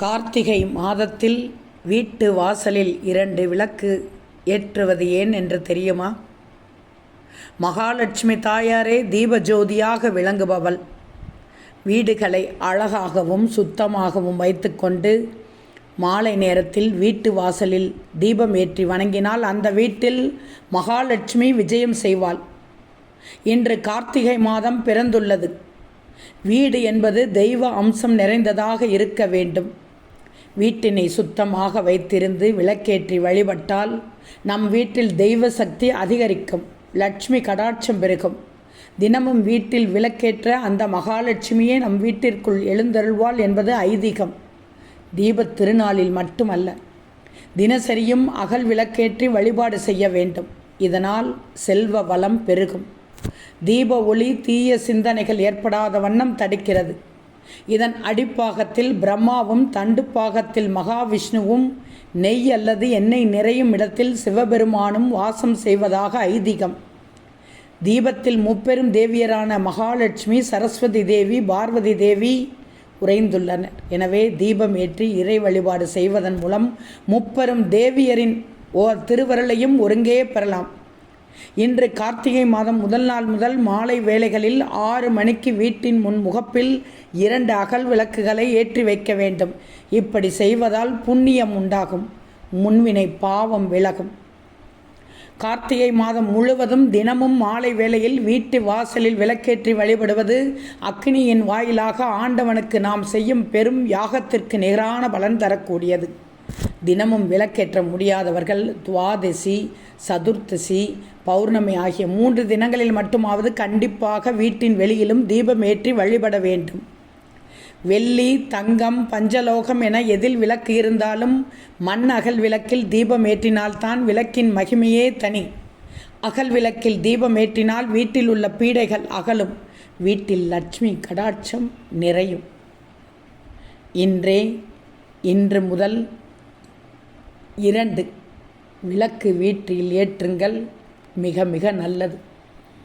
கார்த்திகை மாதத்தில் வீட்டு வாசலில் 2 விளக்கு ஏற்றுவது ஏன் என்று தெரியுமா? மகாலட்சுமி தாயாரே தீபஜோதியாக விளங்குபவள். வீடுகளை அழகாகவும் சுத்தமாகவும் வைத்துக்கொண்டு மாலை நேரத்தில் வீட்டு வாசலில் தீபம் ஏற்றி வணங்கினால் அந்த வீட்டில் மகாலட்சுமி விஜயம் செய்வாள். இன்று கார்த்திகை மாதம் பிறந்துள்ளது. வீடு என்பது தெய்வ அம்சம் நிறைந்ததாக இருக்க வேண்டும். வீட்டினை சுத்தமாக வைத்திருந்து விளக்கேற்றி வழிபட்டால் நம் வீட்டில் தெய்வ சக்தி அதிகரிக்கும், லட்சுமி கடாட்சம் பெருகும். தினமும் வீட்டில் விளக்கேற்ற அந்த மகாலட்சுமியே நம் வீட்டிற்குள் எழுந்தருள்வாள் என்பது ஐதீகம். தீபத் திருநாளில் மட்டுமல்ல, தினசரியும் அகல் விளக்கேற்றி வழிபாடு செய்ய வேண்டும். இதனால் செல்வ வளம் பெருகும். தீப ஒளி தீய சிந்தனைகள் ஏற்படாத வண்ணம் தடுக்கிறது. இதன் அடிப்பாகத்தில் பிரம்மாவும் தண்டுப்பாகத்தில் மகாவிஷ்ணுவும் நெய் அல்லது எண்ணெய் நிறையும் இடத்தில் சிவபெருமானும் வாசம் செய்வதாக ஐதீகம். தீபத்தில் முப்பெரும் தேவியரான மகாலட்சுமி, சரஸ்வதி தேவி, பார்வதி தேவி உறைந்துள்ளனர். எனவே தீபம் ஏற்றி இறை வழிபாடு செய்வதன் மூலம் முப்பெரும் தேவியரின் திருவருளையும் ஒருங்கே பெறலாம். இன்று கார்த்திகை மாதம் முதல் நாள் முதல் மாலை வேளைகளில் 6 மணிக்கு வீட்டின் முன் முகப்பில் 2 அகல் விளக்குகளை ஏற்றி வைக்க வேண்டும். இப்படி செய்வதால் புண்ணியம் உண்டாகும், முன்வினை பாவம் விலகும். கார்த்திகை மாதம் முழுவதும் தினமும் மாலை வேளையில் வீட்டு வாசலில் விளக்கேற்றி வழிபடுவது அக்னியின் வாயிலாக ஆண்டவனுக்கு நாம் செய்யும் பெரும் யாகத்திற்கு நிகரான பலன் தரக்கூடியது. தினமும் விளக்கேற்ற முடியாதவர்கள் துவாதசி, சதுர்த்தசி, பௌர்ணமி ஆகிய 3 தினங்களில் மட்டுமாவது கண்டிப்பாக வீட்டின் வெளியிலும் தீபம் ஏற்றி வழிபட வேண்டும். வெள்ளி, தங்கம், பஞ்சலோகம் என எதில் விளக்கு இருந்தாலும் மண் அகல் விளக்கில் தீபம் ஏற்றினால்தான் விளக்கின் மகிமையே தனி. அகல் விளக்கில் தீபம் ஏற்றினால் வீட்டில் உள்ள பீடைகள் அகலும், வீட்டில் லட்சுமி கடாட்சம் நிறையும். இன்று முதல் 2 விளக்கு வீட்டில் ஏற்றுங்கள். மிக மிக நல்லது.